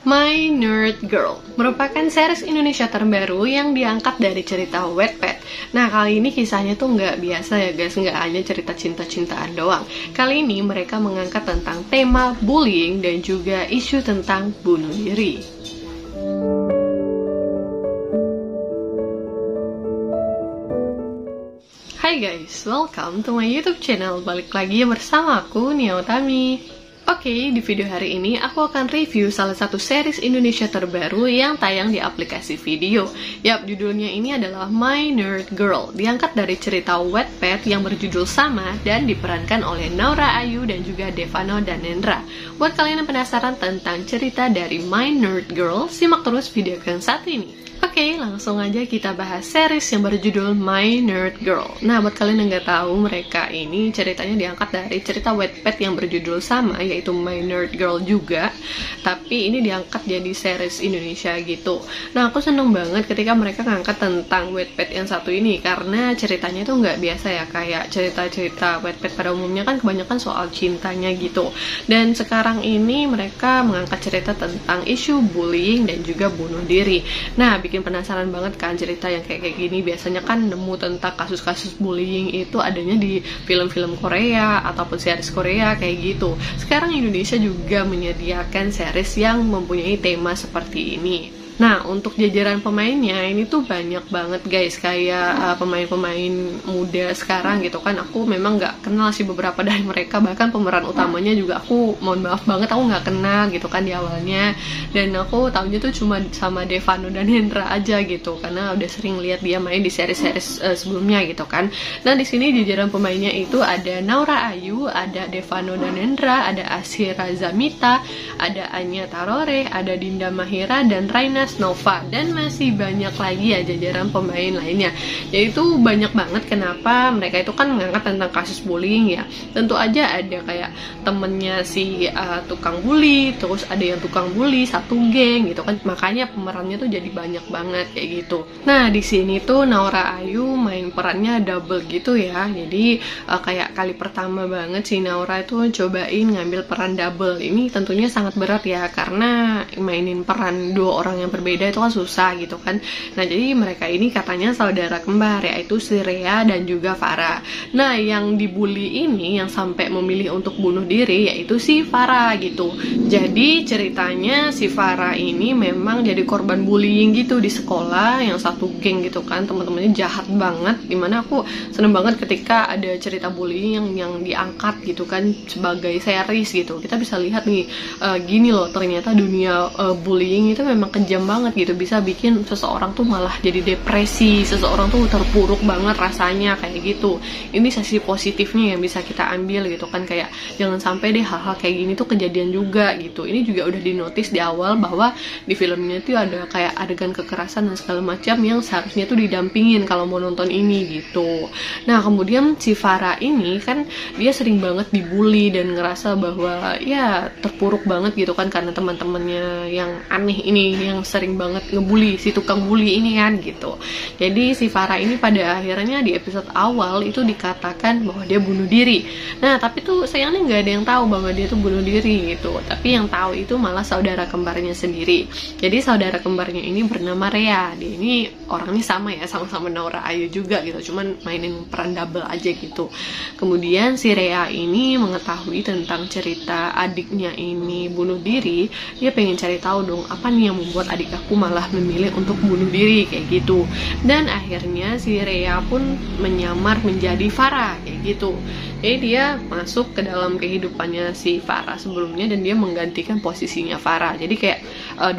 My Nerd Girl merupakan series Indonesia terbaru yang diangkat dari cerita Wattpad. Nah, kali ini kisahnya tuh nggak biasa ya guys, nggak hanya cerita cinta-cintaan doang. Kali ini mereka mengangkat tentang tema bullying dan juga isu tentang bunuh diri. Hai guys, welcome to my YouTube channel. Balik lagi bersama aku, Nia Utami. Oke, di video hari ini aku akan review salah satu series Indonesia terbaru yang tayang di aplikasi video. Yap, judulnya ini adalah My Nerd Girl, diangkat dari cerita Wattpad yang berjudul sama dan diperankan oleh Naura Ayu dan juga Devano Danendra. Buat kalian yang penasaran tentang cerita dari My Nerd Girl, simak terus video yang satu ini. Oke, langsung aja kita bahas series yang berjudul My Nerd Girl. Nah, buat kalian yang nggak tahu, mereka ini ceritanya diangkat dari cerita Wattpad yang berjudul sama, yaitu My Nerd Girl juga. Tapi ini diangkat jadi series Indonesia gitu. Nah, aku seneng banget ketika mereka ngangkat tentang Wattpad yang satu ini, karena ceritanya tuh nggak biasa ya, kayak cerita-cerita Wattpad pada umumnya kan kebanyakan soal cintanya gitu. Dan sekarang ini mereka mengangkat cerita tentang isu bullying dan juga bunuh diri. Nah, bikin penasaran banget kan cerita yang kayak gini. Biasanya kan nemu tentang kasus-kasus bullying itu adanya di film-film Korea ataupun series Korea kayak gitu. Sekarang Indonesia juga menyediakan series yang mempunyai tema seperti ini. Nah, untuk jajaran pemainnya ini tuh banyak banget guys, kayak pemain-pemain muda sekarang gitu kan. Aku memang nggak kenal sih beberapa dari mereka, bahkan pemeran utamanya juga aku mohon maaf banget aku nggak kenal gitu kan di awalnya. Dan aku tahunya tuh cuma sama Devano Danendra aja gitu, karena udah sering lihat dia main di series-series sebelumnya gitu kan. Nah, di sini jajaran pemainnya itu ada Naura Ayu, ada Devano Danendra, ada Asira Zamita, ada Anya Tarore, ada Dinda Mahira dan Raina Nova, dan masih banyak lagi ya jajaran pemain lainnya. Yaitu banyak banget. Kenapa? Mereka itu kan mengangkat tentang kasus bullying ya. Tentu aja ada kayak temennya si tukang bully, terus ada yang tukang bully satu geng gitu kan. Makanya pemerannya tuh jadi banyak banget kayak gitu. Nah, di sini tuh Naura Ayu main perannya double gitu ya. Jadi kayak kali pertama banget si Naura itu cobain ngambil peran double. Ini tentunya sangat berat ya, karena mainin peran dua orang yang berbeda itu kan susah gitu kan. Nah, jadi mereka ini katanya saudara kembar, yaitu si Rea dan juga Farah. Nah, yang dibully ini yang sampai memilih untuk bunuh diri yaitu si Farah gitu. Jadi ceritanya si Farah ini memang jadi korban bullying gitu di sekolah, yang satu geng gitu kan, teman-temannya jahat banget. Dimana aku seneng banget ketika ada cerita bullying yang diangkat gitu kan sebagai series gitu. Kita bisa lihat nih, gini loh, ternyata dunia bullying itu memang kejam banget gitu, bisa bikin seseorang tuh malah jadi depresi, seseorang tuh terpuruk banget rasanya kayak gitu. Ini sisi positifnya yang bisa kita ambil gitu kan, kayak jangan sampai deh hal-hal kayak gini tuh kejadian juga gitu. Ini juga udah dinotis di awal bahwa di filmnya tuh ada kayak adegan kekerasan dan segala macam yang seharusnya tuh didampingin kalau mau nonton ini gitu. Nah, kemudian si Farah ini kan dia sering banget dibully dan ngerasa bahwa ya terpuruk banget gitu kan, karena teman-temannya yang aneh ini yang sering banget ngebully si tukang bully ini kan gitu. Jadi si Farah ini pada akhirnya di episode awal itu dikatakan bahwa dia bunuh diri. Nah, tapi tuh sayangnya nggak ada yang tahu bahwa dia tuh bunuh diri gitu. Tapi yang tahu itu malah saudara kembarnya sendiri. Jadi saudara kembarnya ini bernama Rea. Dia ini orangnya sama ya, sama-sama Naura Ayu juga gitu, cuman mainin peran double aja gitu. Kemudian si Rea ini mengetahui tentang cerita adiknya ini bunuh diri. Dia pengen cari tahu dong, apa nih yang membuat adik aku malah memilih untuk bunuh diri kayak gitu. Dan akhirnya si Rea pun menyamar menjadi Farah kayak gitu. Jadi dia masuk ke dalam kehidupannya si Farah sebelumnya dan dia menggantikan posisinya Farah. Jadi kayak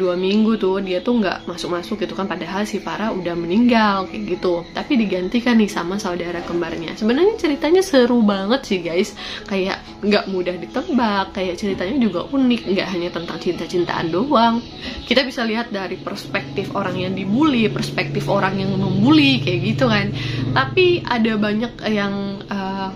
2 minggu tuh dia tuh nggak masuk-masuk gitu kan, padahal si Farah udah meninggal kayak gitu. Tapi digantikan nih sama saudara kembarnya. Sebenarnya ceritanya seru banget sih guys, kayak nggak mudah ditebak, kayak ceritanya juga unik, nggak hanya tentang cinta-cintaan doang. Kita bisa lihat dari perspektif orang yang dibully, perspektif orang yang membuli kayak gitu kan. Tapi ada banyak yang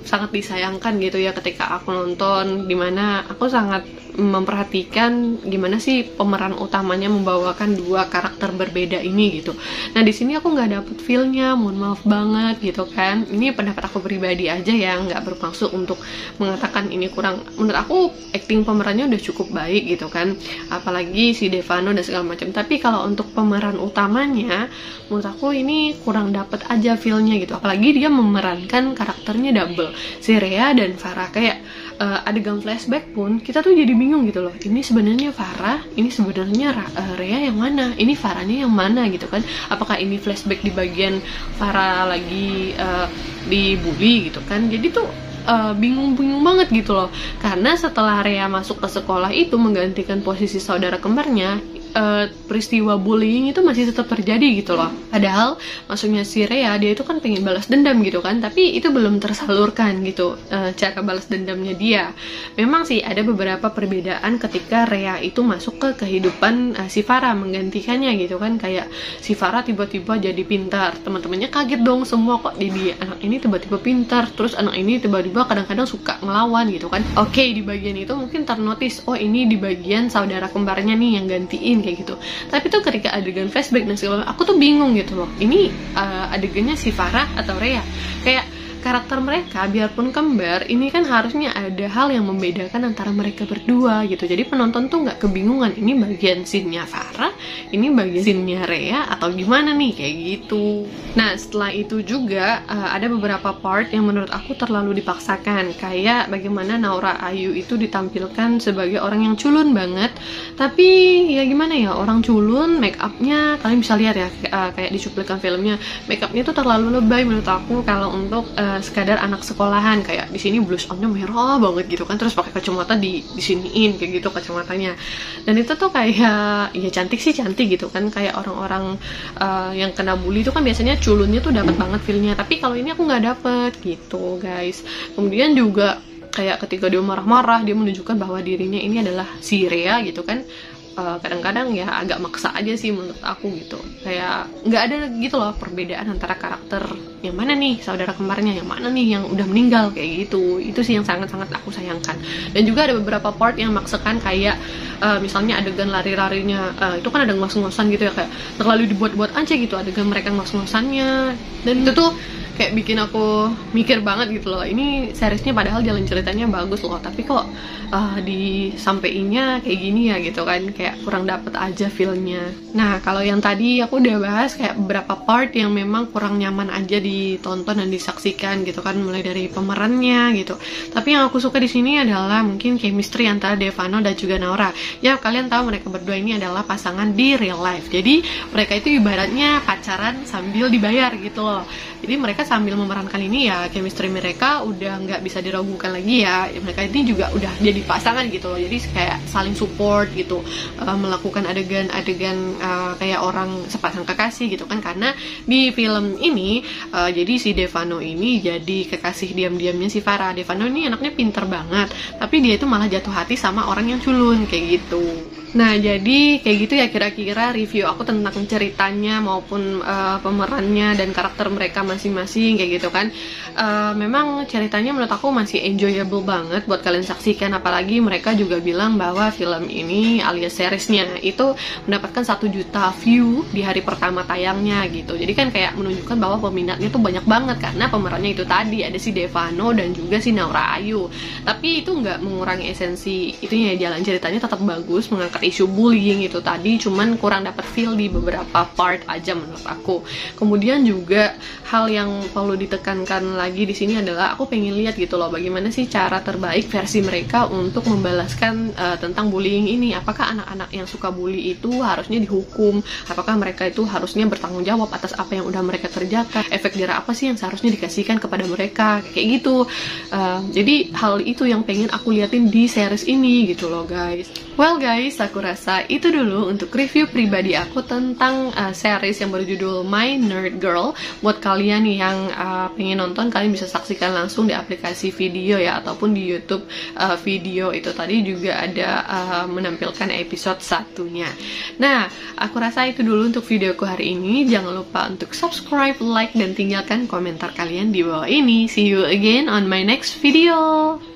sangat disayangkan gitu ya ketika aku nonton, dimana aku sangat memperhatikan gimana sih pemeran utamanya membawakan dua karakter berbeda ini gitu. Nah di sini aku nggak dapet feel-nya, mohon maaf banget gitu kan. Ini pendapat aku pribadi aja ya, nggak bermaksud untuk mengatakan ini kurang. Menurut aku acting pemerannya udah cukup baik gitu kan, apalagi si Devano dan segala macam. Tapi kalau untuk pemeran utamanya, menurut aku ini kurang dapet aja feel-nya gitu. Apalagi dia memerankan karakternya double, si Rhea dan Farah. Kayak adegan flashback pun kita tuh jadi bingung gitu loh, ini sebenarnya Farah, ini sebenarnya Rhea yang mana, ini Farahnya yang mana gitu kan. Apakah ini flashback di bagian Farah lagi dibully gitu kan. Jadi tuh bingung-bingung banget gitu loh, karena setelah Rhea masuk ke sekolah itu menggantikan posisi saudara kembarnya, peristiwa bullying itu masih tetap terjadi gitu loh. Padahal maksudnya si Rhea, dia itu kan pengen balas dendam gitu kan, tapi itu belum tersalurkan gitu cara balas dendamnya dia. Memang sih ada beberapa perbedaan ketika Rhea itu masuk ke kehidupan si Farah, menggantikannya gitu kan. Kayak si Farah tiba-tiba jadi pintar, teman-temannya kaget dong semua, kok jadi anak ini tiba-tiba pintar, terus anak ini tiba-tiba kadang-kadang suka ngelawan gitu kan. Oke, di bagian itu mungkin ternotis, oh ini di bagian saudara kembarnya nih yang gantiin kayak gitu. Tapi tuh ketika adegan flashback dan segala, aku tuh bingung gitu loh, ini adegannya si Farah atau Rhea. Kayak karakter mereka biarpun kembar, ini kan harusnya ada hal yang membedakan antara mereka berdua gitu. Jadi penonton tuh nggak kebingungan, ini bagian scene-nya Farah, ini bagian scene-nya Rhea atau gimana nih, kayak gitu. Nah setelah itu juga ada beberapa part yang menurut aku terlalu dipaksakan. Kayak bagaimana Naura Ayu itu ditampilkan sebagai orang yang culun banget, tapi ya gimana ya, orang culun, make upnya kalian bisa lihat ya, kayak di cuplikan filmnya, make upnya tuh terlalu lebay menurut aku kalau untuk sekadar anak sekolahan. Kayak di sini blush onnya merah banget gitu kan, terus pakai kacamata di siniin kayak gitu kacamatanya. Dan itu tuh kayak ya cantik sih cantik gitu kan, kayak orang-orang yang kena bully itu kan biasanya culunnya tuh dapat banget feelnya, tapi kalau ini aku nggak dapet gitu guys. Kemudian juga kayak ketika dia marah-marah, dia menunjukkan bahwa dirinya ini adalah si Rhea gitu kan. Kadang-kadang ya agak maksa aja sih menurut aku gitu. Kayak nggak ada gitu loh perbedaan antara karakter yang mana nih saudara kembarnya, yang mana nih yang udah meninggal kayak gitu. Itu sih yang sangat-sangat aku sayangkan. Dan juga ada beberapa part yang maksakan, kayak misalnya adegan lari-larinya itu kan ada ngos-ngosan gitu ya, kayak terlalu dibuat-buat aja gitu adegan mereka ngos-ngosannya. Dan itu tuh kayak bikin aku mikir banget gitu loh, ini seriesnya padahal jalan ceritanya bagus loh, tapi kok disampeinnya kayak gini ya gitu kan, kayak kurang dapet aja feelnya. Nah kalau yang tadi aku udah bahas kayak beberapa part yang memang kurang nyaman aja ditonton dan disaksikan gitu kan, mulai dari pemerannya gitu. Tapi yang aku suka di sini adalah mungkin chemistry antara Devano dan juga Naura. Ya kalian tahu mereka berdua ini adalah pasangan di real life, jadi mereka itu ibaratnya pacaran sambil dibayar gitu loh. Jadi mereka sambil memerankan ini ya, chemistry mereka udah nggak bisa diragukan lagi ya. Mereka ini juga udah jadi pasangan gitu loh. Jadi kayak saling support gitu, melakukan adegan-adegan kayak orang sepasang kekasih gitu kan. Karena di film ini jadi si Devano ini jadi kekasih diam-diamnya si Farah. Devano ini anaknya pinter banget, tapi dia itu malah jatuh hati sama orang yang culun kayak gitu. Nah jadi kayak gitu ya kira-kira review aku tentang ceritanya maupun pemerannya dan karakter mereka masing-masing kayak gitu kan. Memang ceritanya menurut aku masih enjoyable banget buat kalian saksikan, apalagi mereka juga bilang bahwa film ini alias seriesnya itu mendapatkan 1 juta view di hari pertama tayangnya gitu. Jadi kan kayak menunjukkan bahwa peminatnya tuh banyak banget, karena pemerannya itu tadi ada si Devano dan juga si Naura Ayu. Tapi itu nggak mengurangi esensi itunya, jalan ceritanya tetap bagus, mengangkat isu bullying itu tadi, cuman kurang dapat feel di beberapa part aja menurut aku. Kemudian juga hal yang perlu ditekankan lagi di sini adalah aku pengen lihat gitu loh, bagaimana sih cara terbaik versi mereka untuk membalaskan tentang bullying ini. Apakah anak-anak yang suka bully itu harusnya dihukum? Apakah mereka itu harusnya bertanggung jawab atas apa yang udah mereka kerjakan? Efek jerah apa sih yang seharusnya dikasihkan kepada mereka? Kayak gitu. Jadi hal itu yang pengen aku liatin di series ini gitu loh guys. Well guys, aku rasa itu dulu untuk review pribadi aku tentang series yang berjudul My Nerd Girl. Buat kalian yang pengen nonton, kalian bisa saksikan langsung di aplikasi video ya, ataupun di YouTube video itu tadi juga ada menampilkan episode satunya. Nah, aku rasa itu dulu untuk videoku hari ini. Jangan lupa untuk subscribe, like, dan tinggalkan komentar kalian di bawah ini. See you again on my next video.